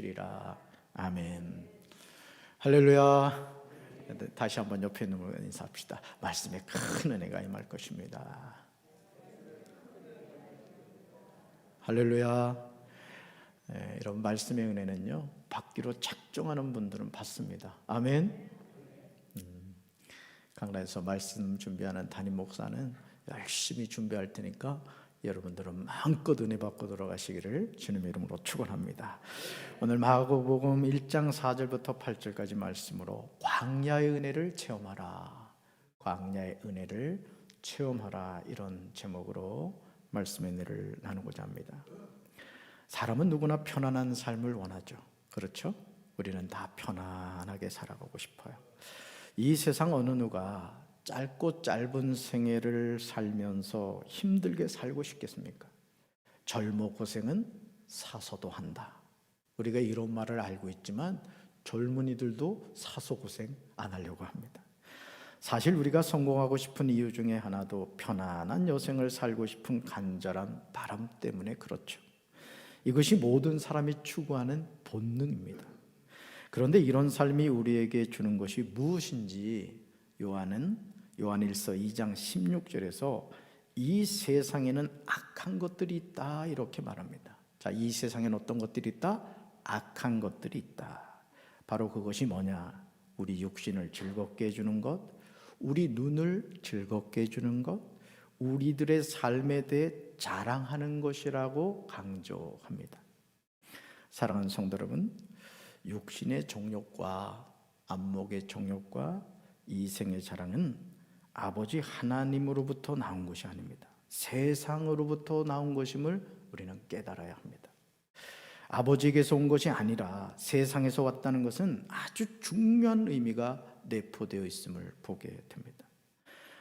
리라. 아멘. 할렐루야. 다시 한번 옆에 있는 분과 인사합시다. 말씀에 큰 은혜가 임할 것입니다. 할렐루야. 여러분, 말씀의 은혜는요, 받기로 작정하는 분들은 받습니다. 아멘. 강단에서 말씀 준비하는 담임 목사는 열심히 준비할 테니까 여러분들은 마음껏 은혜 받고 돌아가시기를 주님의 이름으로 축원합니다. 오늘 마가복음 1장 4절부터 8절까지 말씀으로 광야의 은혜를 체험하라, 광야의 은혜를 체험하라, 이런 제목으로 말씀의 은혜를 나누고자 합니다. 사람은 누구나 편안한 삶을 원하죠. 그렇죠? 우리는 다 편안하게 살아가고 싶어요. 이 세상 어느 누가 짧고 짧은 생애를 살면서 힘들게 살고 싶겠습니까? 젊어 고생은 사서도 한다. 우리가 이런 말을 알고 있지만 젊은이들도 사서 고생 안 하려고 합니다. 사실 우리가 성공하고 싶은 이유 중에 하나도 편안한 여생을 살고 싶은 간절한 바람 때문에 그렇죠. 이것이 모든 사람이 추구하는 본능입니다. 그런데 이런 삶이 우리에게 주는 것이 무엇인지 요한일서 2장 16절에서 이 세상에는 악한 것들이 있다, 이렇게 말합니다. 자, 이 세상에는 어떤 것들이 있다? 악한 것들이 있다. 바로 그것이 뭐냐? 우리 육신을 즐겁게 해주는 것, 우리 눈을 즐겁게 해주는 것, 우리들의 삶에 대해 자랑하는 것이라고 강조합니다. 사랑하는 성도 여러분, 육신의 정욕과 안목의 정욕과 이생의 자랑은 아버지 하나님으로부터 나온 것이 아닙니다. 세상으로부터 나온 것임을 우리는 깨달아야 합니다. 아버지에게서 온 것이 아니라 세상에서 왔다는 것은 아주 중요한 의미가 내포되어 있음을 보게 됩니다.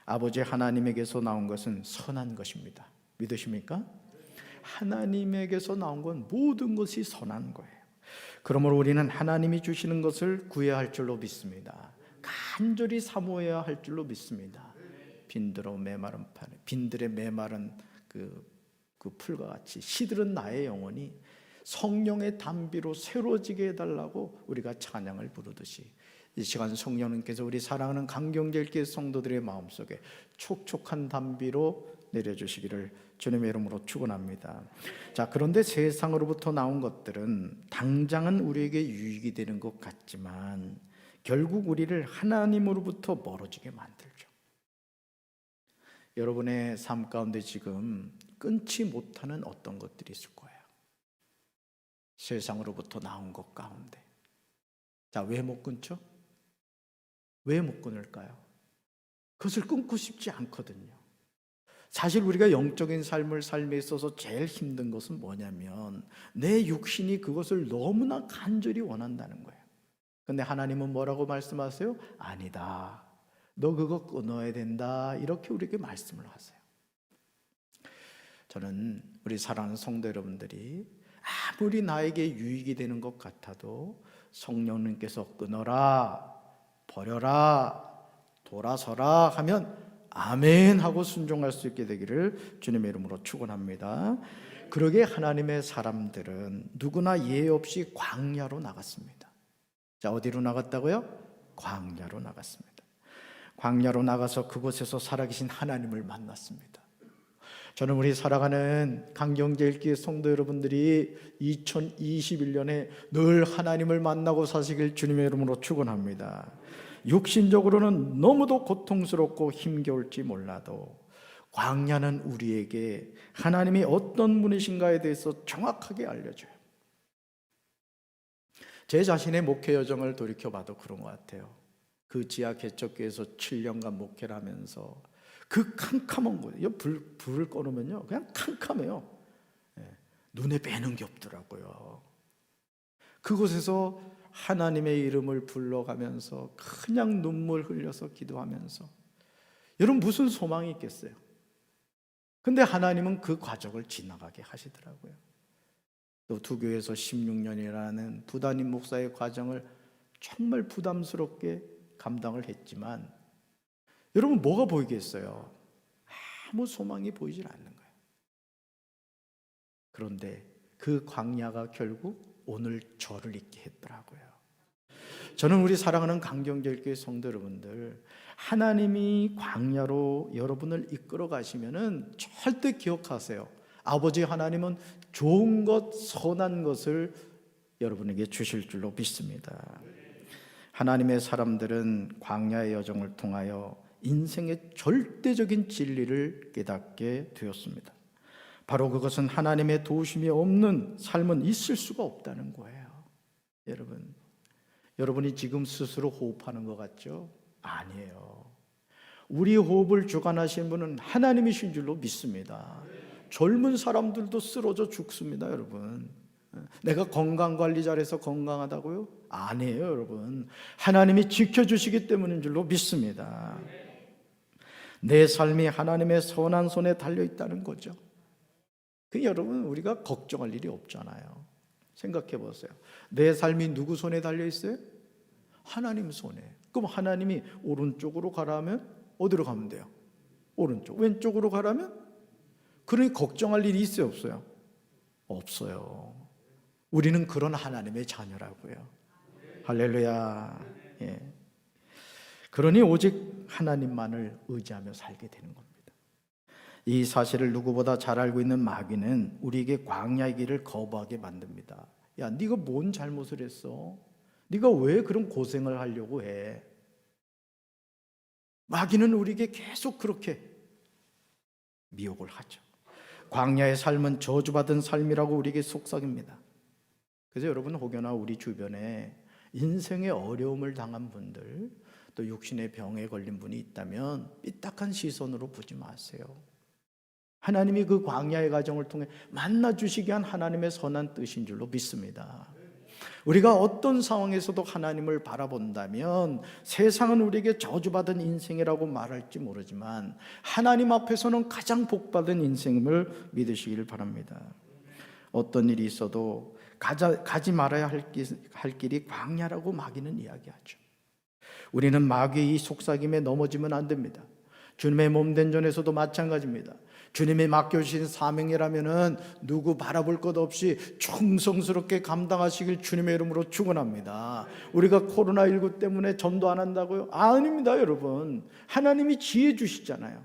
아버지 하나님에게서 나온 것은 선한 것입니다. 믿으십니까? 하나님에게서 나온 건 모든 것이 선한 거예요. 그러므로 우리는 하나님이 주시는 것을 구해야 할 줄로 믿습니다. 간절히 사모해야 할 줄로 믿습니다. 빈들의 메마른 그 풀과 같이 시들은 나의 영혼이 성령의 담비로 새로지게 해달라고 우리가 찬양을 부르듯이 이 시간 성령님께서 우리 사랑하는 강경제일교회 성도들의 마음속에 촉촉한 담비로 내려주시기를 주님의 이름으로 축원합니다. 자, 그런데 세상으로부터 나온 것들은 당장은 우리에게 유익이 되는 것 같지만 결국 우리를 하나님으로부터 멀어지게 만들죠. 여러분의 삶 가운데 지금 끊지 못하는 어떤 것들이 있을 거예요. 세상으로부터 나온 것 가운데. 자, 왜 못 끊죠? 왜 못 끊을까요? 그것을 끊고 싶지 않거든요. 사실 우리가 영적인 삶에 있어서 제일 힘든 것은 뭐냐면 내 육신이 그것을 너무나 간절히 원한다는 거예요. 근데 하나님은 뭐라고 말씀하세요? 아니다, 너 그거 끊어야 된다, 이렇게 우리에게 말씀을 하세요. 저는 우리 사랑하는 성도 여러분들이 아무리 나에게 유익이 되는 것 같아도 성령님께서 끊어라, 버려라, 돌아서라 하면 아멘 하고 순종할 수 있게 되기를 주님의 이름으로 축원합니다. 그러게 하나님의 사람들은 누구나 예외 없이 광야로 나갔습니다. 자, 어디로 나갔다고요? 광야로 나갔습니다. 광야로 나가서 그곳에서 살아계신 하나님을 만났습니다. 저는 우리 살아가는 강경제일교회 성도 여러분들이 2021년에 늘 하나님을 만나고 사시길 주님의 이름으로 축원합니다. 육신적으로는 너무도 고통스럽고 힘겨울지 몰라도 광야는 우리에게 하나님이 어떤 분이신가에 대해서 정확하게 알려줘요. 제 자신의 목회 여정을 돌이켜봐도 그런 것 같아요. 그 지하 개척교회에서 7년간 목회를 하면서 그 캄캄한 곳에 불을 꺼놓으면요 그냥 캄캄해요. 눈에 뵈는 게 없더라고요. 그곳에서 하나님의 이름을 불러가면서 그냥 눈물 흘려서 기도하면서, 여러분 무슨 소망이 있겠어요? 근데 하나님은 그 과정을 지나가게 하시더라고요. 또 두 교회에서 16년이라는 부담임 목사의 과정을 정말 부담스럽게 감당을 했지만 여러분 뭐가 보이겠어요? 아무 소망이 보이질 않는 거예요. 그런데 그 광야가 결국 오늘 저를 잊게 했더라고요. 저는 우리 사랑하는 강경제일교회 성도 여러분들, 하나님이 광야로 여러분을 이끌어 가시면은 절대 기억하세요. 아버지 하나님은 좋은 것, 선한 것을 여러분에게 주실 줄로 믿습니다. 하나님의 사람들은 광야의 여정을 통하여 인생의 절대적인 진리를 깨닫게 되었습니다. 바로 그것은 하나님의 도우심이 없는 삶은 있을 수가 없다는 거예요. 여러분이 지금 스스로 호흡하는 것 같죠? 아니에요. 우리 호흡을 주관하신 분은 하나님이신 줄로 믿습니다. 젊은 사람들도 쓰러져 죽습니다, 여러분. 내가 건강관리 잘해서 건강하다고요? 아니에요, 여러분. 하나님이 지켜주시기 때문인 줄로 믿습니다. 내 삶이 하나님의 선한 손에 달려있다는 거죠. 여러분, 우리가 걱정할 일이 없잖아요. 생각해 보세요. 내 삶이 누구 손에 달려있어요? 하나님 손에. 그럼 하나님이 오른쪽으로 가라면 어디로 가면 돼요? 오른쪽. 왼쪽으로 가라면? 그러니 걱정할 일이 있어요, 없어요? 없어요. 우리는 그런 하나님의 자녀라고요. 할렐루야. 예. 그러니 오직 하나님만을 의지하며 살게 되는 겁니다. 이 사실을 누구보다 잘 알고 있는 마귀는 우리에게 광야의 길을 거부하게 만듭니다. 야, 네가 뭔 잘못을 했어? 네가 왜 그런 고생을 하려고 해? 마귀는 우리에게 계속 그렇게 미혹을 하죠. 광야의 삶은 저주받은 삶이라고 우리에게 속삭입니다. 그래서 여러분, 혹여나 우리 주변에 인생의 어려움을 당한 분들, 또 육신의 병에 걸린 분이 있다면 삐딱한 시선으로 보지 마세요. 하나님이 그 광야의 과정을 통해 만나주시기 위한 하나님의 선한 뜻인 줄로 믿습니다. 우리가 어떤 상황에서도 하나님을 바라본다면 세상은 우리에게 저주받은 인생이라고 말할지 모르지만 하나님 앞에서는 가장 복받은 인생임을 믿으시길 바랍니다. 어떤 일이 있어도 가지 말아야 할 길이 광야라고 마귀는 이야기하죠. 우리는 마귀의 이 속삭임에 넘어지면 안 됩니다. 주님의 몸된 전에서도 마찬가지입니다. 주님이 맡겨주신 사명이라면은 누구 바라볼 것 없이 충성스럽게 감당하시길 주님의 이름으로 축원합니다. 우리가 코로나19 때문에 전도 안 한다고요? 아닙니다, 여러분. 하나님이 지혜 주시잖아요.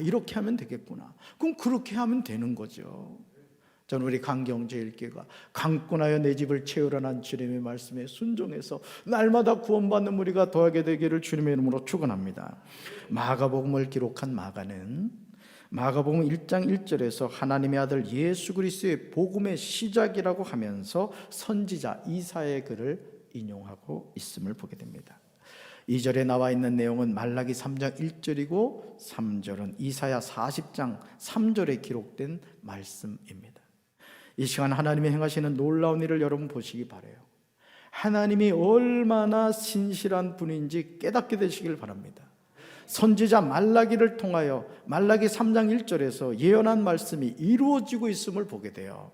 이렇게 하면 되겠구나. 그럼 그렇게 하면 되는 거죠. 저는 우리 강경제일교회가 강권하여 내 집을 채우라는 주님의 말씀에 순종해서 날마다 구원받는 우리가 더하게 되기를 주님의 이름으로 축원합니다. 마가복음을 기록한 마가복음 1장 1절에서 하나님의 아들 예수 그리스도의 복음의 시작이라고 하면서 선지자 이사야의 글을 인용하고 있음을 보게 됩니다. 2절에 나와 있는 내용은 말라기 3장 1절이고 3절은 이사야 40장 3절에 기록된 말씀입니다. 이 시간 하나님이 행하시는 놀라운 일을 여러분 보시기 바라요. 하나님이 얼마나 신실한 분인지 깨닫게 되시길 바랍니다. 선지자 말라기를 통하여 말라기 3장 1절에서 예언한 말씀이 이루어지고 있음을 보게 돼요.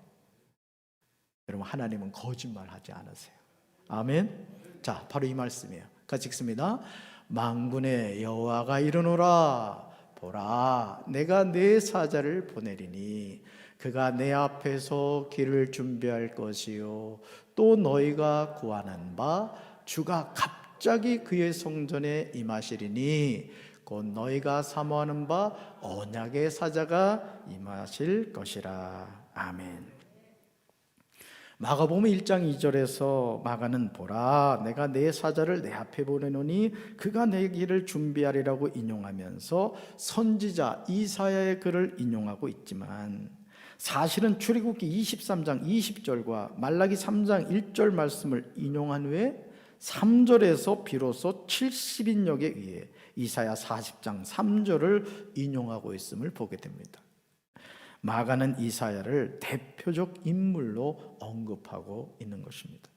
여러분, 하나님은 거짓말하지 않으세요. 아멘. 자, 바로 이 말씀이에요. 같이 읽습니다. 만군의 여호와가 이르노라. 보라, 내가 내 사자를 보내리니 그가 내 앞에서 길을 준비할 것이요 또 너희가 구하는 바 주가 갑자기 그의 성전에 임하시리니 곧 너희가 사모하는 바 언약의 사자가 임하실 것이라. 아멘. 마가복음 1장 2절에서 마가는 보라, 내가 내 사자를 내 앞에 보내노니 그가 내 길을 준비하리라고 인용하면서 선지자 이사야의 글을 인용하고 있지만 사실은 출애굽기 23장 20절과 말라기 3장 1절 말씀을 인용한 후에 3절에서 비로소 70인역에 의해 이사야 40장 3절을 인용하고 있음을 보게 됩니다. 마가는 이사야를 대표적 인물로 언급하고 있는 것입니다.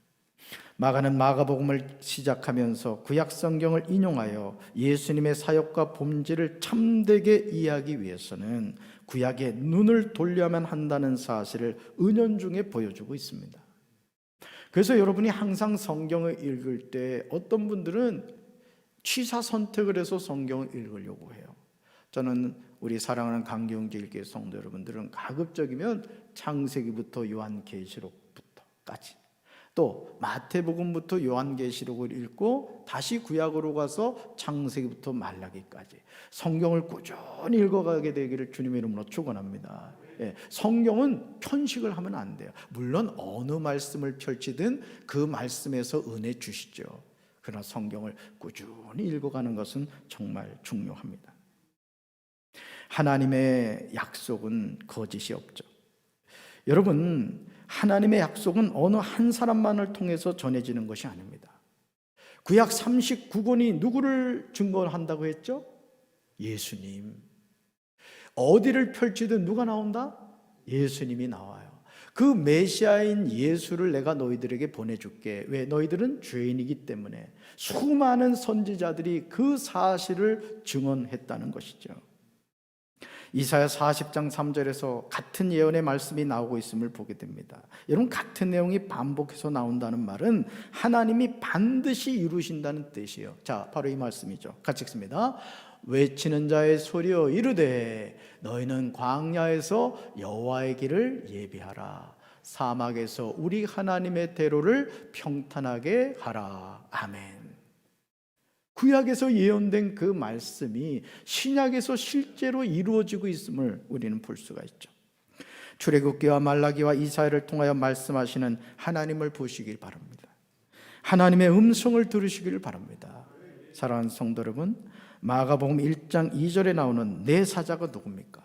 마가는 마가복음을 시작하면서 구약 성경을 인용하여 예수님의 사역과 본질을 참되게 이해하기 위해서는 구약의 눈을 돌려야만 한다는 사실을 은연중에 보여주고 있습니다. 그래서 여러분이 항상 성경을 읽을 때 어떤 분들은 취사 선택을 해서 성경을 읽으려고 해요. 저는 우리 사랑하는 강경제일교회 성도 여러분들은 가급적이면 창세기부터 요한계시록부터까지 또 마태복음부터 요한계시록을 읽고 다시 구약으로 가서 창세기부터 말라기까지 성경을 꾸준히 읽어가게 되기를 주님의 이름으로 축원합니다. 성경은 편식을 하면 안 돼요. 물론 어느 말씀을 펼치든 그 말씀에서 은혜 주시죠. 그러나 성경을 꾸준히 읽어가는 것은 정말 중요합니다. 하나님의 약속은 거짓이 없죠. 여러분, 하나님의 약속은 어느 한 사람만을 통해서 전해지는 것이 아닙니다. 구약 39권이 누구를 증거한다고 했죠? 예수님. 어디를 펼치든 누가 나온다? 예수님이 나와요. 그 메시아인 예수를 내가 너희들에게 보내줄게. 왜? 너희들은 죄인이기 때문에. 수많은 선지자들이 그 사실을 증언했다는 것이죠. 이사야 40장 3절에서 같은 예언의 말씀이 나오고 있음을 보게 됩니다. 여러분, 같은 내용이 반복해서 나온다는 말은 하나님이 반드시 이루신다는 뜻이에요. 자, 바로 이 말씀이죠. 같이 읽습니다. 외치는 자의 소리여 이르되 너희는 광야에서 여호와의 길을 예비하라. 사막에서 우리 하나님의 대로를 평탄하게 하라. 아멘. 구약에서 예언된 그 말씀이 신약에서 실제로 이루어지고 있음을 우리는 볼 수가 있죠. 출애굽기와 말라기와 이사야를 통하여 말씀하시는 하나님을 보시길 바랍니다. 하나님의 음성을 들으시길 바랍니다. 사랑하는 성도 여러분, 마가복음 1장 2절에 나오는 내 사자가 누굽니까?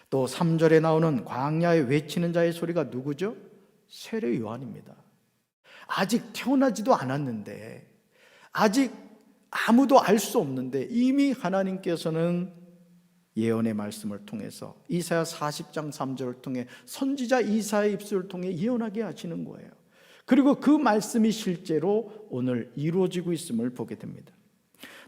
또 3절에 나오는 광야에 외치는 자의 소리가 누구죠? 세례 요한입니다. 아직 태어나지도 않았는데, 아직 아무도 알 수 없는데 이미 하나님께서는 예언의 말씀을 통해서 이사야 40장 3절을 통해 선지자 이사야의 입술을 통해 예언하게 하시는 거예요. 그리고 그 말씀이 실제로 오늘 이루어지고 있음을 보게 됩니다.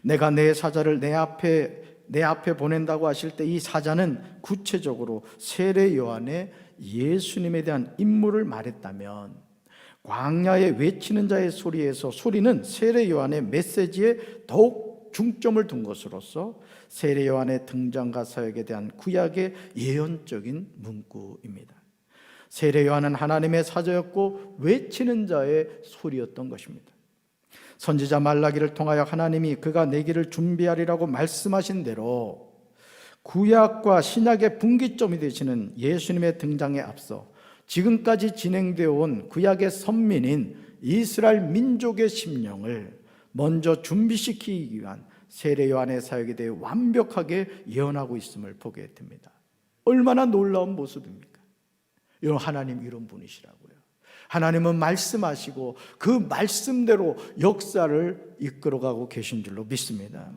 내가 내 사자를 내 앞에 보낸다고 하실 때 이 사자는 구체적으로 세례 요한의 예수님에 대한 임무를 말했다면, 광야에 외치는 자의 소리에서 소리는 세례 요한의 메시지에 더욱 중점을 둔 것으로서 세례 요한의 등장과 사역에 대한 구약의 예언적인 문구입니다. 세례 요한은 하나님의 사자였고 외치는 자의 소리였던 것입니다. 선지자 말라기를 통하여 하나님이 그가 내 길을 준비하리라고 말씀하신 대로 구약과 신약의 분기점이 되시는 예수님의 등장에 앞서 지금까지 진행되어 온 구약의 선민인 이스라엘 민족의 심령을 먼저 준비시키기 위한 세례 요한의 사역에 대해 완벽하게 예언하고 있음을 보게 됩니다. 얼마나 놀라운 모습입니까? 여러분, 하나님 이런 분이시라고요. 하나님은 말씀하시고 그 말씀대로 역사를 이끌어가고 계신 줄로 믿습니다.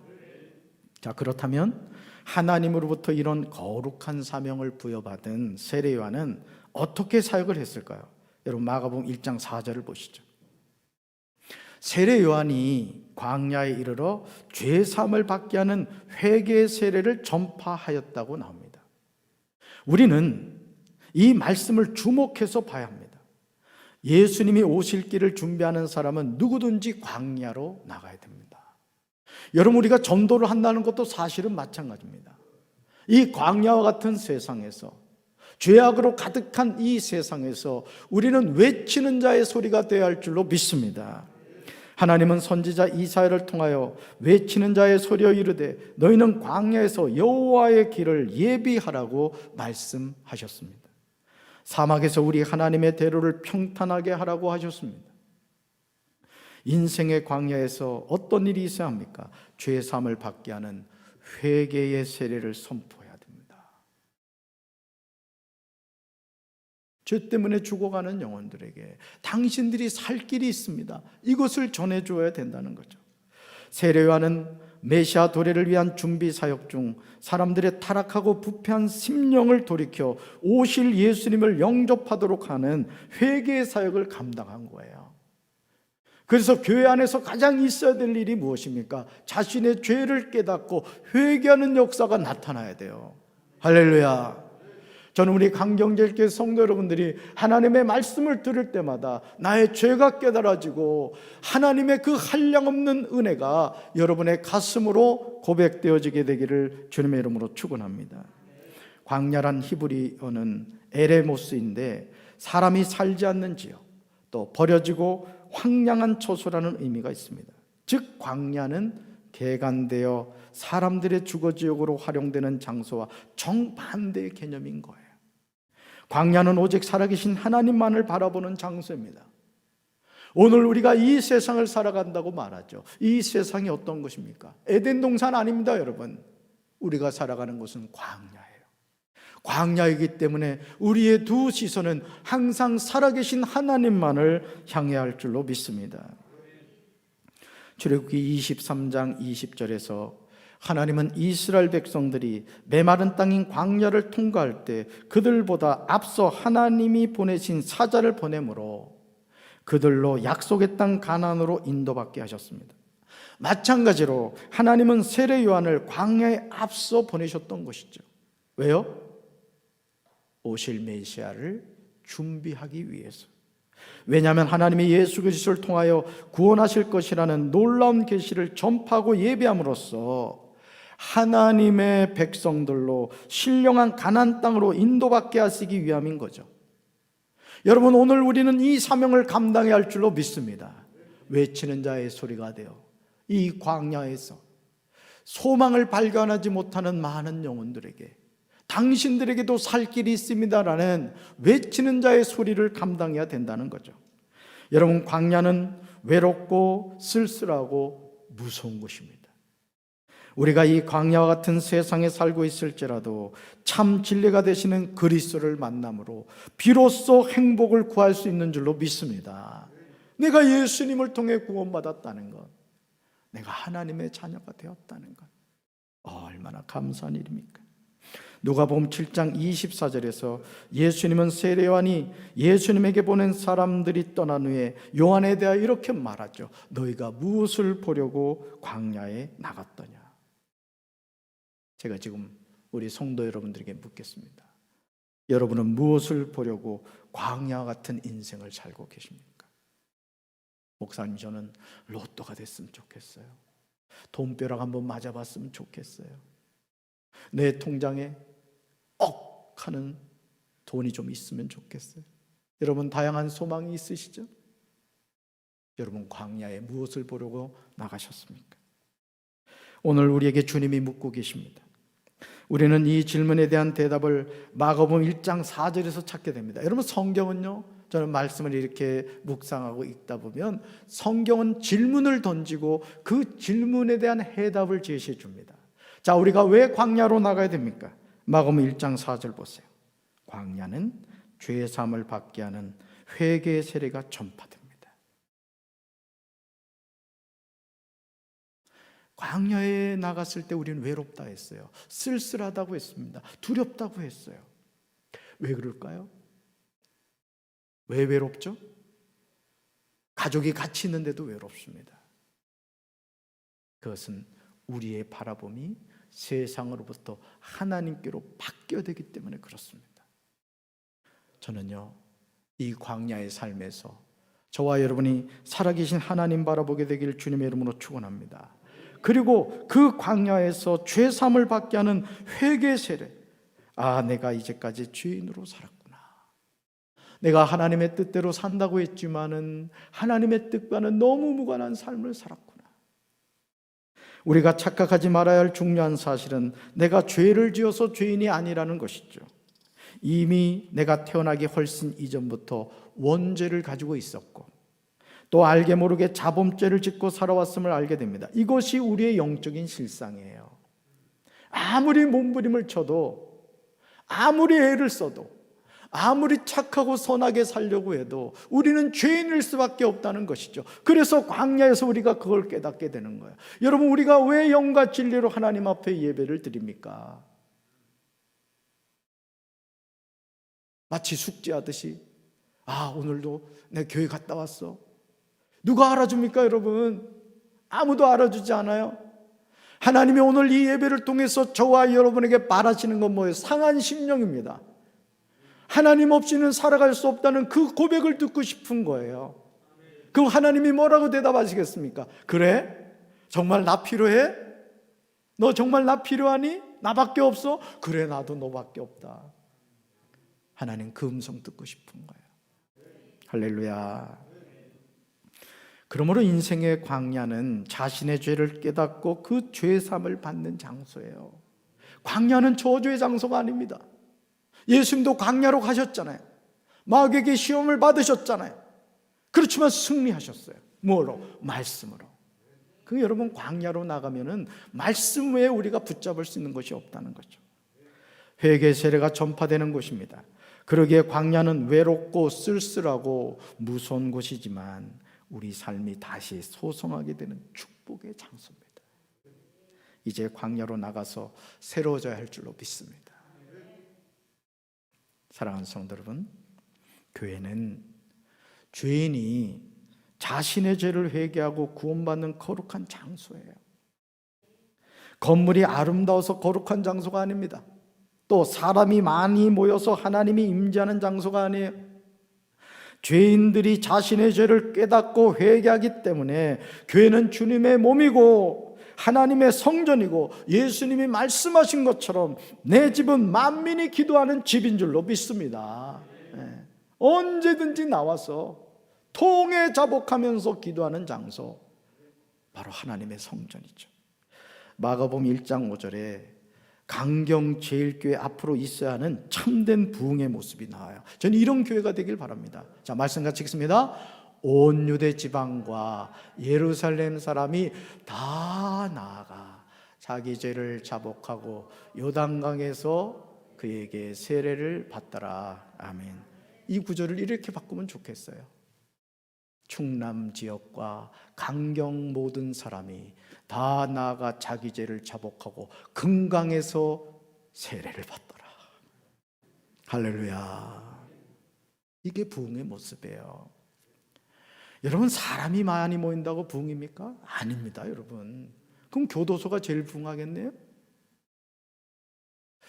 자, 그렇다면 하나님으로부터 이런 거룩한 사명을 부여받은 세례 요한은 어떻게 사역을 했을까요? 여러분, 마가복음 1장 4절을 보시죠. 세례 요한이 광야에 이르러 죄 사함을 받게 하는 회개의 세례를 전파하였다고 나옵니다. 우리는 이 말씀을 주목해서 봐야 합니다. 예수님이 오실 길을 준비하는 사람은 누구든지 광야로 나가야 됩니다. 여러분, 우리가 전도를 한다는 것도 사실은 마찬가지입니다. 이 광야와 같은 세상에서, 죄악으로 가득한 이 세상에서 우리는 외치는 자의 소리가 되어야 할 줄로 믿습니다. 하나님은 선지자 이사야를 통하여 외치는 자의 소리여 이르되 너희는 광야에서 여호와의 길을 예비하라고 말씀하셨습니다. 사막에서 우리 하나님의 대로를 평탄하게 하라고 하셨습니다. 인생의 광야에서 어떤 일이 있어야 합니까? 죄 사함을 받게 하는 회개의 세례를 선포해야 됩니다. 죄 때문에 죽어가는 영혼들에게 당신들이 살 길이 있습니다. 이것을 전해줘야 된다는 거죠. 세례 요한은 메시아 도래를 위한 준비 사역 중 사람들의 타락하고 부패한 심령을 돌이켜 오실 예수님을 영접하도록 하는 회개의 사역을 감당한 거예요. 그래서 교회 안에서 가장 있어야 될 일이 무엇입니까? 자신의 죄를 깨닫고 회개하는 역사가 나타나야 돼요. 할렐루야. 저는 우리 강경제일교회 성도 여러분들이 하나님의 말씀을 들을 때마다 나의 죄가 깨달아지고 하나님의 그 한량없는 은혜가 여러분의 가슴으로 고백되어지게 되기를 주님의 이름으로 축원합니다. 광야란 히브리어는 에레모스인데 사람이 살지 않는 지역, 또 버려지고 황량한 초소라는 의미가 있습니다. 즉 광야는 개간되어 사람들의 주거지역으로 활용되는 장소와 정반대의 개념인 거예요. 광야는 오직 살아계신 하나님만을 바라보는 장소입니다. 오늘 우리가 이 세상을 살아간다고 말하죠. 이 세상이 어떤 것입니까? 에덴 동산 아닙니다, 여러분. 우리가 살아가는 곳은 광야예요. 광야이기 때문에 우리의 두 시선은 항상 살아계신 하나님만을 향해야 할 줄로 믿습니다. 출애굽기 23장 20절에서 하나님은 이스라엘 백성들이 메마른 땅인 광야를 통과할 때 그들보다 앞서 하나님이 보내신 사자를 보내므로 그들로 약속의 땅 가나안으로 인도받게 하셨습니다. 마찬가지로 하나님은 세례 요한을 광야에 앞서 보내셨던 것이죠. 왜요? 오실 메시아를 준비하기 위해서. 왜냐하면 하나님이 예수 그리스도를 통하여 구원하실 것이라는 놀라운 계시를 전파하고 예배함으로써 하나님의 백성들로 신령한 가나안 땅으로 인도받게 하시기 위함인 거죠. 여러분, 오늘 우리는 이 사명을 감당해야 할 줄로 믿습니다. 외치는 자의 소리가 되어 이 광야에서 소망을 발견하지 못하는 많은 영혼들에게 당신들에게도 살 길이 있습니다라는 외치는 자의 소리를 감당해야 된다는 거죠. 여러분, 광야는 외롭고 쓸쓸하고 무서운 곳입니다. 우리가 이 광야와 같은 세상에 살고 있을지라도 참 진리가 되시는 그리스도를 만남으로 비로소 행복을 구할 수 있는 줄로 믿습니다. 내가 예수님을 통해 구원받았다는 것, 내가 하나님의 자녀가 되었다는 것, 얼마나 감사한 일입니까? 누가복음 7장 24절에서 예수님은 세례 요한이 예수님에게 보낸 사람들이 떠난 후에 요한에 대하여 이렇게 말하죠. 너희가 무엇을 보려고 광야에 나갔더냐? 제가 지금 우리 성도 여러분들에게 묻겠습니다. 여러분은 무엇을 보려고 광야 같은 인생을 살고 계십니까? 목사님, 저는 로또가 됐으면 좋겠어요. 돈벼락 한번 맞아봤으면 좋겠어요. 내 통장에 억 하는 돈이 좀 있으면 좋겠어요. 여러분, 다양한 소망이 있으시죠? 여러분, 광야에 무엇을 보려고 나가셨습니까? 오늘 우리에게 주님이 묻고 계십니다. 우리는 이 질문에 대한 대답을 마가복음 1장 4절에서 찾게 됩니다. 여러분, 성경은요, 저는 말씀을 이렇게 묵상하고 읽다 보면 성경은 질문을 던지고 그 질문에 대한 해답을 제시해 줍니다. 자, 우리가 왜 광야로 나가야 됩니까? 마가복음 1장 4절 보세요. 광야는 죄 사함을 받게 하는 회개의 세례가 전파됩니다. 광야에 나갔을 때 우리는 외롭다 했어요. 쓸쓸하다고 했습니다. 두렵다고 했어요. 왜 그럴까요? 왜 외롭죠? 가족이 같이 있는데도 외롭습니다. 그것은 우리의 바라봄이 세상으로부터 하나님께로 바뀌어야 되기 때문에 그렇습니다. 저는요, 이 광야의 삶에서 저와 여러분이 살아계신 하나님 바라보게 되길 주님의 이름으로 축원합니다. 그리고 그 광야에서 죄사함을 받게 하는 회개 세례. 내가 이제까지 죄인으로 살았구나. 내가 하나님의 뜻대로 산다고 했지만은 하나님의 뜻과는 너무 무관한 삶을 살았구나. 우리가 착각하지 말아야 할 중요한 사실은 내가 죄를 지어서 죄인이 아니라는 것이죠. 이미 내가 태어나기 훨씬 이전부터 원죄를 가지고 있었고 또 알게 모르게 자범죄를 짓고 살아왔음을 알게 됩니다. 이것이 우리의 영적인 실상이에요. 아무리 몸부림을 쳐도, 아무리 애를 써도, 아무리 착하고 선하게 살려고 해도 우리는 죄인일 수밖에 없다는 것이죠. 그래서 광야에서 우리가 그걸 깨닫게 되는 거예요. 여러분, 우리가 왜 영과 진리로 하나님 앞에 예배를 드립니까? 마치 숙제하듯이 오늘도 내 교회 갔다 왔어. 누가 알아줍니까, 여러분? 아무도 알아주지 않아요. 하나님이 오늘 이 예배를 통해서 저와 여러분에게 바라시는 건 뭐예요? 상한 심령입니다. 하나님 없이는 살아갈 수 없다는 그 고백을 듣고 싶은 거예요. 그럼 하나님이 뭐라고 대답하시겠습니까? 그래? 정말 나 필요해? 너 정말 나 필요하니? 나밖에 없어? 그래, 나도 너밖에 없다. 하나님 그 음성 듣고 싶은 거예요. 할렐루야. 그러므로 인생의 광야는 자신의 죄를 깨닫고 그 죄사함을 받는 장소예요. 광야는 저주의 장소가 아닙니다. 예수님도 광야로 가셨잖아요. 마귀에게 시험을 받으셨잖아요. 그렇지만 승리하셨어요. 뭐로? 말씀으로. 그 여러분, 광야로 나가면은 말씀 외에 우리가 붙잡을 수 있는 것이 없다는 거죠. 회개 세례가 전파되는 곳입니다. 그러기에 광야는 외롭고 쓸쓸하고 무서운 곳이지만 우리 삶이 다시 소성하게 되는 축복의 장소입니다. 이제 광야로 나가서 새로워져야 할 줄로 믿습니다. 사랑하는 성도 여러분, 교회는 죄인이 자신의 죄를 회개하고 구원받는 거룩한 장소예요. 건물이 아름다워서 거룩한 장소가 아닙니다. 또 사람이 많이 모여서 하나님이 임재하는 장소가 아니에요. 죄인들이 자신의 죄를 깨닫고 회개하기 때문에 교회는 주님의 몸이고 하나님의 성전이고 예수님이 말씀하신 것처럼 내 집은 만민이 기도하는 집인 줄로 믿습니다. 언제든지 나와서 통에 자복하면서 기도하는 장소, 바로 하나님의 성전이죠. 마가복음 1장 5절에 강경제일교회 앞으로 있어야 하는 참된 부흥의 모습이 나와요. 저는 이런 교회가 되길 바랍니다. 자, 말씀 같이 읽습니다. 온 유대 지방과 예루살렘 사람이 다 나아가 자기 죄를 자복하고 요단강에서 그에게 세례를 받더라. 아멘. 이 구절을 이렇게 바꾸면 좋겠어요. 충남 지역과 강경 모든 사람이 다 나아가 자기 죄를 자복하고 금강에서 세례를 받더라. 할렐루야. 이게 부흥의 모습이에요. 여러분, 사람이 많이 모인다고 부흥입니까? 아닙니다, 여러분. 그럼 교도소가 제일 부흥하겠네요?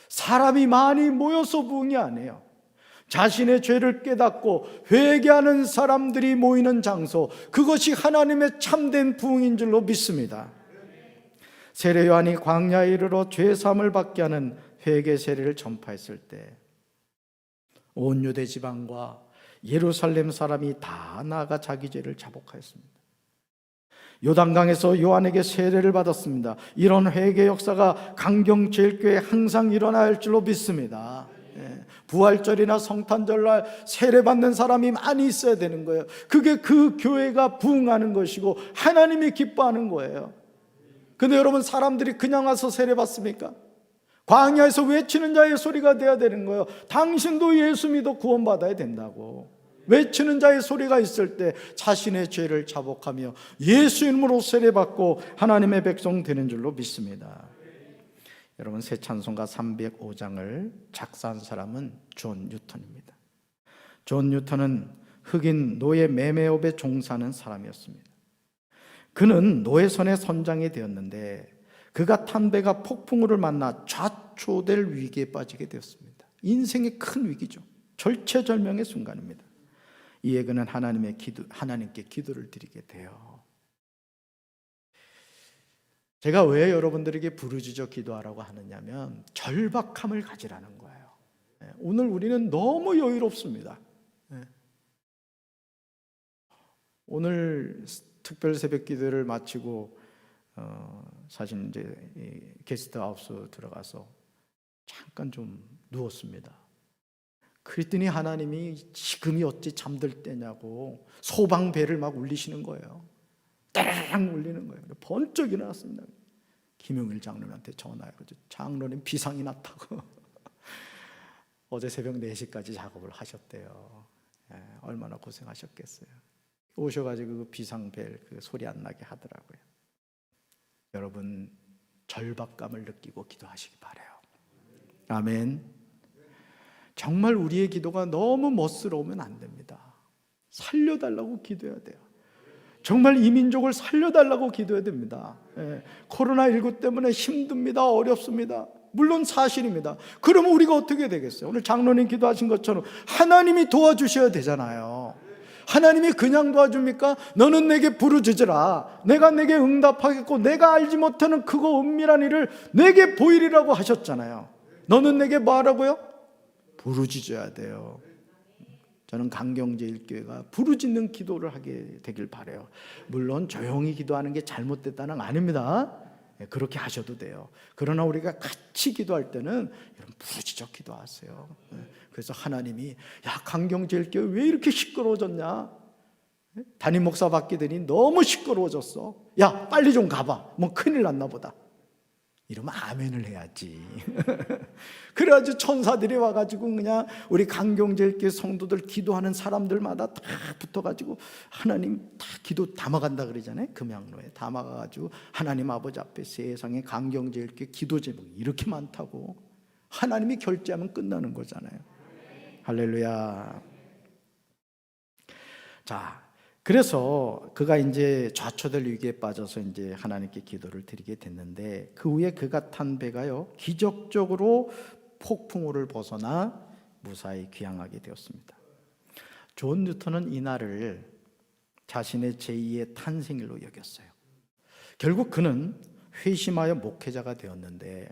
사람이 많이 모여서 부흥이 아니에요. 자신의 죄를 깨닫고 회개하는 사람들이 모이는 장소, 그것이 하나님의 참된 부흥인 줄로 믿습니다. 세례 요한이 광야에 이르러 죄 사함을 받게 하는 회개 세례를 전파했을 때 온 유대 지방과 예루살렘 사람이 다 나아가 자기 죄를 자복하였습니다. 요단강에서 요한에게 세례를 받았습니다. 이런 회개 역사가 강경제일교회에 항상 일어나야 할 줄로 믿습니다. 부활절이나 성탄절날 세례받는 사람이 많이 있어야 되는 거예요. 그게 그 교회가 부흥하는 것이고 하나님이 기뻐하는 거예요. 근데 여러분, 사람들이 그냥 와서 세례받습니까? 광야에서 외치는 자의 소리가 돼야 되는 거예요. 당신도 예수 믿어 구원받아야 된다고. 외치는 자의 소리가 있을 때 자신의 죄를 자복하며 예수 이름으로 세례받고 하나님의 백성 되는 줄로 믿습니다. 여러분, 새 찬송가 305장을 작사한 사람은 존 뉴턴입니다. 존 뉴턴은 흑인 노예 매매업에 종사하는 사람이었습니다. 그는 노예선의 선장이 되었는데 그가 탄 배가 폭풍우를 만나 좌초될 위기에 빠지게 되었습니다. 인생의 큰 위기죠. 절체절명의 순간입니다. 이에 그는 하나님께 기도를 드리게 돼요. 제가 왜 여러분들에게 부르짖어 기도하라고 하느냐면 절박함을 가지라는 거예요. 오늘 우리는 너무 여유롭습니다. 오늘 특별 새벽 기도를 마치고 사실 이제 게스트하우스 들어가서 잠깐 좀 누웠습니다. 그랬더니 하나님이 지금이 어찌 잠들 때냐고 소방배를 막 울리시는 거예요. 따라랑 울리는 거예요. 번쩍 일어났습니다. 김용일 장로님한테 전화해가지고 장로님 비상이 났다고. 어제 새벽 4시까지 작업을 하셨대요. 얼마나 고생하셨겠어요. 오셔가지고 그 비상벨 그 소리 안 나게 하더라고요. 여러분, 절박감을 느끼고 기도하시기 바라요. 아멘. 정말 우리의 기도가 너무 멋스러우면 안 됩니다. 살려달라고 기도해야 돼요. 정말 이 민족을 살려달라고 기도해야 됩니다. 코로나19 때문에 힘듭니다. 어렵습니다. 물론 사실입니다. 그러면 우리가 어떻게 되겠어요? 오늘 장로님 기도하신 것처럼 하나님이 도와주셔야 되잖아요. 하나님이 그냥 도와줍니까? 너는 내게 부르짖으라. 내가 내게 응답하겠고 내가 알지 못하는 크고 은밀한 일을 내게 보이리라고 하셨잖아요. 너는 내게 뭐 하라고요? 부르짖어야 돼요. 저는 강경제일교회가 부르짖는 기도를 하게 되길 바라요. 물론 조용히 기도하는 게 잘못됐다는 거 아닙니다. 그렇게 하셔도 돼요. 그러나 우리가 같이 기도할 때는 여러분 부르짖어 기도하세요. 그래서 하나님이 야 강경제일교회 왜 이렇게 시끄러워졌냐? 담임 목사 바뀌더니 너무 시끄러워졌어. 야 빨리 좀 가봐. 뭐 큰일 났나 보다. 이러면 아멘을 해야지. 그래가지고 천사들이 와가지고 그냥 우리 강경제일교회 성도들 기도하는 사람들마다 다 붙어가지고 하나님 다 기도 담아간다 그러잖아요. 금양로에 담아가가지고 하나님 아버지 앞에 세상에 강경제일교회 기도 제목이 이렇게 많다고 하나님이 결제하면 끝나는 거잖아요. 할렐루야. 자, 그래서 그가 이제 좌초될 위기에 빠져서 이제 하나님께 기도를 드리게 됐는데 그 후에 그가 탄 배가요 기적적으로 폭풍우를 벗어나 무사히 귀향하게 되었습니다. 존 뉴턴은 이날을 자신의 제2의 탄생일로 여겼어요. 결국 그는 회심하여 목회자가 되었는데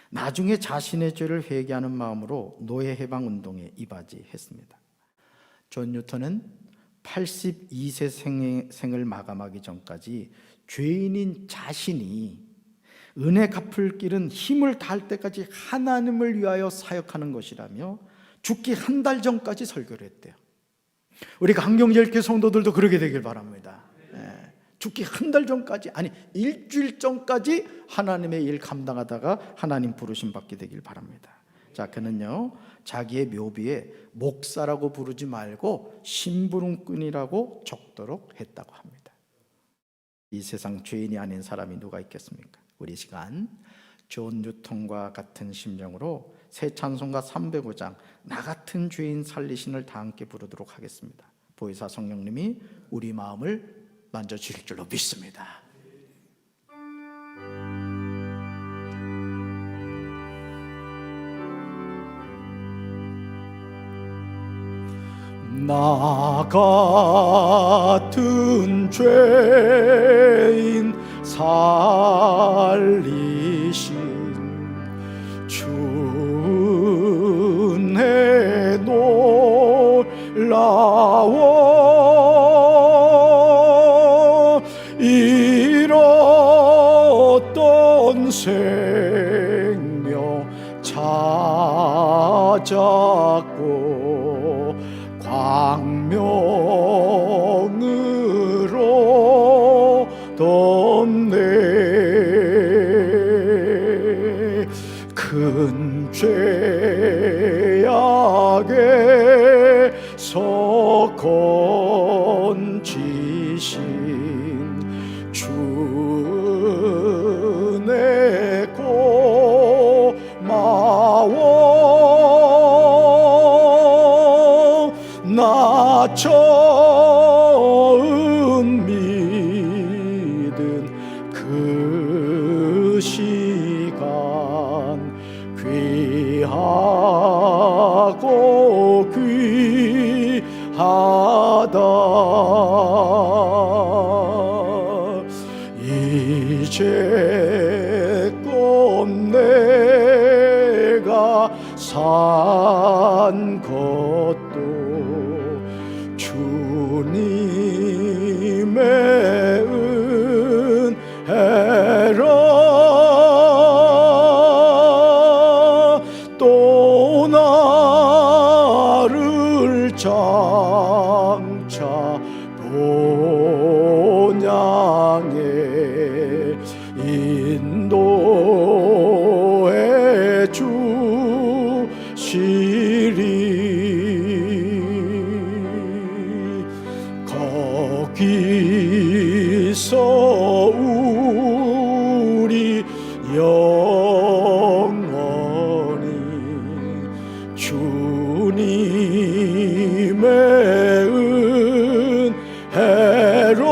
나중에 자신의 죄를 회개하는 마음으로 노예 해방 운동에 이바지했습니다. 존 뉴턴은 82세 생을 마감하기 전까지 죄인인 자신이 은혜 갚을 길은 힘을 다할 때까지 하나님을 위하여 사역하는 것이라며 죽기 한 달 전까지 설교를 했대요. 우리 강경제일교회 성도들도 그러게 되길 바랍니다. 죽기 한 달 전까지, 아니 일주일 전까지 하나님의 일 감당하다가 하나님 부르심 받게 되길 바랍니다. 자, 그는요 자기의 묘비에 목사라고 부르지 말고 심부름꾼이라고 적도록 했다고 합니다. 이 세상 죄인이 아닌 사람이 누가 있겠습니까? 우리 시간 존 뉴턴과 같은 심정으로 새 찬송가 305장 나 같은 죄인 살리신을 다 함께 부르도록 하겠습니다. 보혜사 성령님이 우리 마음을 만져주실 줄로 믿습니다. 나 같은 죄인 살리신 주 은혜 놀라워 잃었던 생명 찾았고 광명으로 덮네 큰 죄악에서 건지신 주 은혜 고마워 나 처음 믿은 그 시간 귀하고 귀하다 이제껏 내가 산 것도 주님의 은혜라 또 나를 장차 본향에 인도해 주시리 거기서 우리 영원히 주님의 은혜로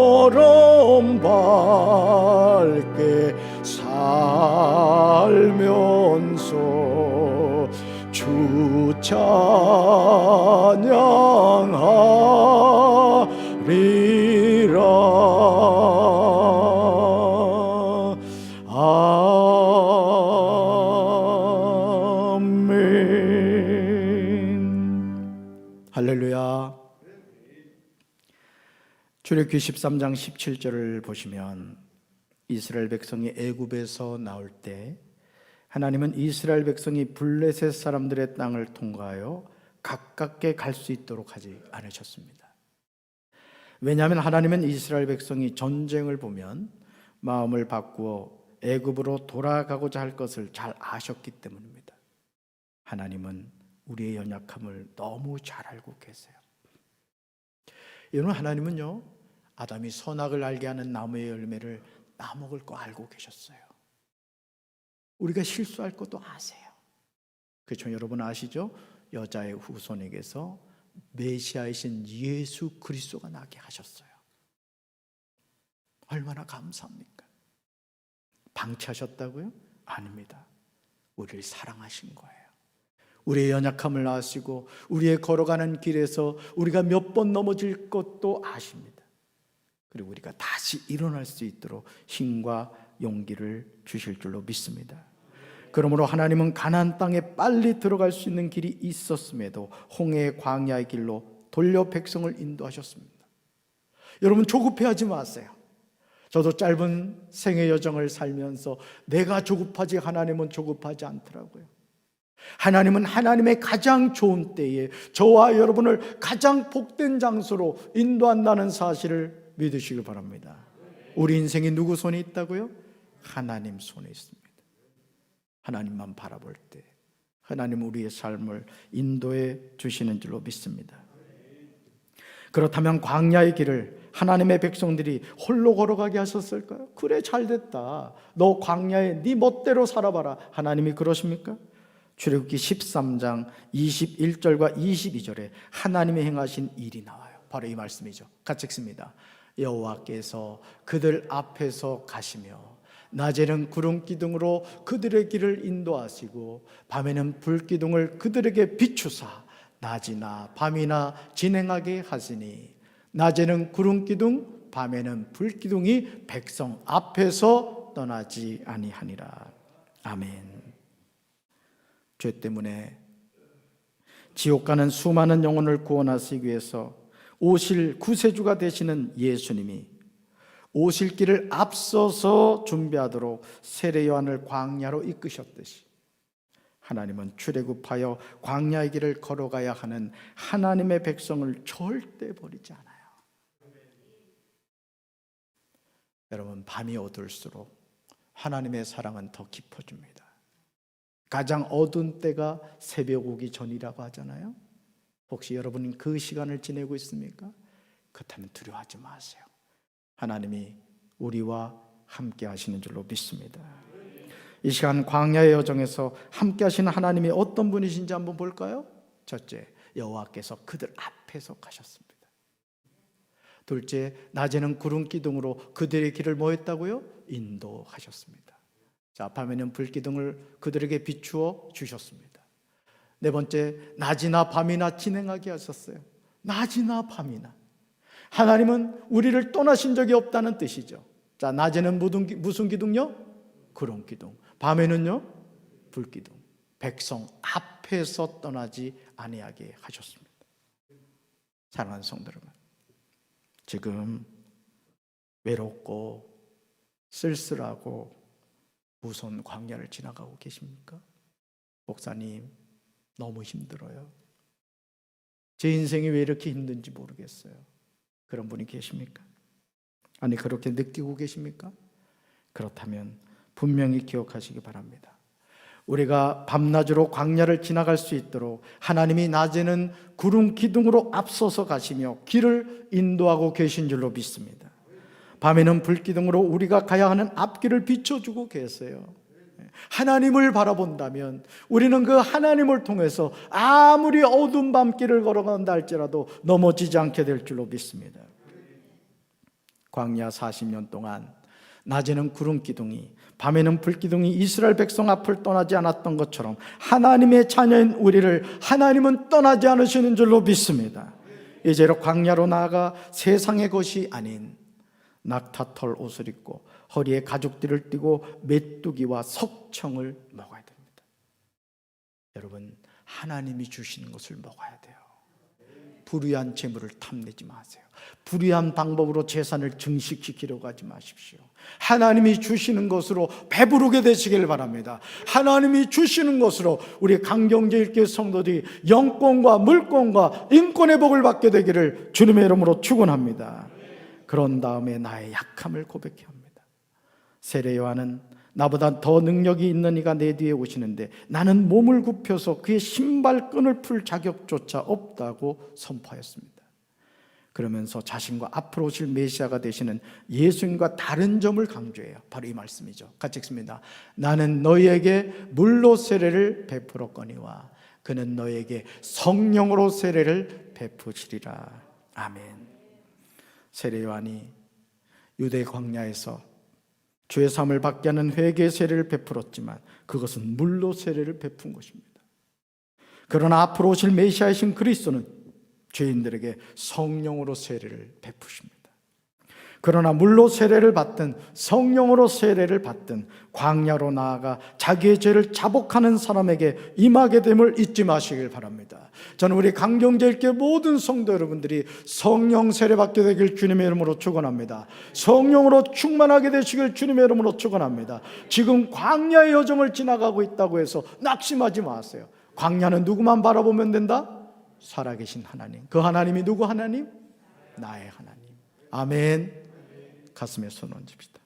해처럼 밝게 살면서 주 찬양하리라. 할렐루야. 출애굽기 13장 17절을 보시면 이스라엘 백성이 애굽에서 나올 때 하나님은 이스라엘 백성이 블레셋 사람들의 땅을 통과하여 가깝게 갈 수 있도록 하지 않으셨습니다. 왜냐하면 하나님은 이스라엘 백성이 전쟁을 보면 마음을 바꾸어 애굽으로 돌아가고자 할 것을 잘 아셨기 때문입니다. 하나님은 우리의 연약함을 너무 잘 알고 계세요. 여러분, 하나님은요, 아담이 선악을 알게 하는 나무의 열매를 따먹을 거 알고 계셨어요. 우리가 실수할 것도 아세요. 그렇죠? 여러분 아시죠? 여자의 후손에게서 메시아이신 예수 그리스도가 나게 하셨어요. 얼마나 감사합니까? 방치하셨다고요? 아닙니다. 우리를 사랑하신 거예요. 우리의 연약함을 아시고 우리의 걸어가는 길에서 우리가 몇 번 넘어질 것도 아십니다. 그리고 우리가 다시 일어날 수 있도록 힘과 용기를 주실 줄로 믿습니다. 그러므로 하나님은 가나안 땅에 빨리 들어갈 수 있는 길이 있었음에도 홍해의 광야의 길로 돌려 백성을 인도하셨습니다. 여러분, 조급해하지 마세요. 저도 짧은 생애 여정을 살면서 내가 조급하지 하나님은 조급하지 않더라고요. 하나님은 하나님의 가장 좋은 때에 저와 여러분을 가장 복된 장소로 인도한다는 사실을 믿으시길 바랍니다. 우리 인생이 누구 손에 있다고요? 하나님 손에 있습니다. 하나님만 바라볼 때 하나님 우리의 삶을 인도해 주시는 줄로 믿습니다. 그렇다면 광야의 길을 하나님의 백성들이 홀로 걸어가게 하셨을까요? 그래, 잘됐다. 너 광야에 네 멋대로 살아봐라. 하나님이 그러십니까? 출애굽기 13장 21절과 22절에 하나님이 행하신 일이 나와요. 바로 이 말씀이죠. 같이 읽습니다. 여호와께서 그들 앞에서 가시며 낮에는 구름 기둥으로 그들의 길을 인도하시고 밤에는 불 기둥을 그들에게 비추사 낮이나 밤이나 진행하게 하시니 낮에는 구름 기둥 밤에는 불 기둥이 백성 앞에서 떠나지 아니하니라. 아멘. 죄 때문에 지옥 가는 수많은 영혼을 구원하시기 위해서 오실 구세주가 되시는 예수님이 오실 길을 앞서서 준비하도록 세례 요한을 광야로 이끄셨듯이 하나님은 출애굽하여 광야의 길을 걸어가야 하는 하나님의 백성을 절대 버리지 않아요. 여러분, 밤이 어두울수록 하나님의 사랑은 더 깊어집니다. 가장 어두운 때가 새벽 오기 전이라고 하잖아요. 혹시 여러분은 그 시간을 지내고 있습니까? 그렇다면 두려워하지 마세요. 하나님이 우리와 함께 하시는 줄로 믿습니다. 이 시간 광야의 여정에서 함께 하시는 하나님이 어떤 분이신지 한번 볼까요? 첫째, 여호와께서 그들 앞에서 가셨습니다. 둘째, 낮에는 구름 기둥으로 그들의 길을 뭐 했다고요? 인도하셨습니다. 자, 밤에는 불 기둥을 그들에게 비추어 주셨습니다. 네 번째, 낮이나 밤이나 진행하게 하셨어요. 낮이나 밤이나. 하나님은 우리를 떠나신 적이 없다는 뜻이죠. 자, 낮에는 무슨 기둥요? 구름 기둥. 밤에는요? 불 기둥. 백성 앞에서 떠나지 아니하게 하셨습니다. 사랑하는 성도 여러분, 지금 외롭고 쓸쓸하고 무서운 광야를 지나가고 계십니까? 목사님, 너무 힘들어요. 제 인생이 왜 이렇게 힘든지 모르겠어요. 그런 분이 계십니까? 아니, 그렇게 느끼고 계십니까? 그렇다면 분명히 기억하시기 바랍니다. 우리가 밤낮으로 광야를 지나갈 수 있도록 하나님이 낮에는 구름 기둥으로 앞서서 가시며 길을 인도하고 계신 줄로 믿습니다. 밤에는 불 기둥으로 우리가 가야 하는 앞길을 비춰주고 계세요. 하나님을 바라본다면 우리는 그 하나님을 통해서 아무리 어두운 밤길을 걸어간다 할지라도 넘어지지 않게 될 줄로 믿습니다. 광야 40년 동안 낮에는 구름 기둥이 밤에는 불 기둥이 이스라엘 백성 앞을 떠나지 않았던 것처럼 하나님의 자녀인 우리를 하나님은 떠나지 않으시는 줄로 믿습니다. 이제로 광야로 나아가 세상의 것이 아닌 낙타털 옷을 입고 허리에 가죽띠를 띠고 메뚜기와 석청을 먹어야 됩니다. 여러분, 하나님이 주시는 것을 먹어야 돼요. 불의한 재물을 탐내지 마세요. 불의한 방법으로 재산을 증식시키려고 하지 마십시오. 하나님이 주시는 것으로 배부르게 되시길 바랍니다. 하나님이 주시는 것으로 우리 강경제일교회 성도들이 영권과 물권과 인권의 복을 받게 되기를 주님의 이름으로 축원합니다. 그런 다음에 나의 약함을 고백해야 합니다. 세례 요한은 나보다 더 능력이 있는 이가 내 뒤에 오시는데 나는 몸을 굽혀서 그의 신발끈을 풀 자격조차 없다고 선포하였습니다. 그러면서 자신과 앞으로 오실 메시아가 되시는 예수님과 다른 점을 강조해요. 바로 이 말씀이죠. 같이 읽습니다. 나는 너희에게 물로 세례를 베풀었거니와 그는 너희에게 성령으로 세례를 베푸시리라. 아멘. 세례 요한이 유대 광야에서 죄 사함을 받게 하는 회개 세례를 베풀었지만 그것은 물로 세례를 베푼 것입니다. 그러나 앞으로 오실 메시아이신 그리스도는 죄인들에게 성령으로 세례를 베푸십니다. 그러나 물로 세례를 받든 성령으로 세례를 받든 광야로 나아가 자기의 죄를 자복하는 사람에게 임하게 됨을 잊지 마시길 바랍니다. 저는 우리 강경제일교회 모든 성도 여러분들이 성령 세례 받게 되길 주님의 이름으로 축원합니다. 성령으로 충만하게 되시길 주님의 이름으로 축원합니다. 지금 광야의 여정을 지나가고 있다고 해서 낙심하지 마세요. 광야는 누구만 바라보면 된다? 살아계신 하나님. 그 하나님이 누구 하나님? 나의 하나님. 아멘. 가슴에 손 얹읍시다.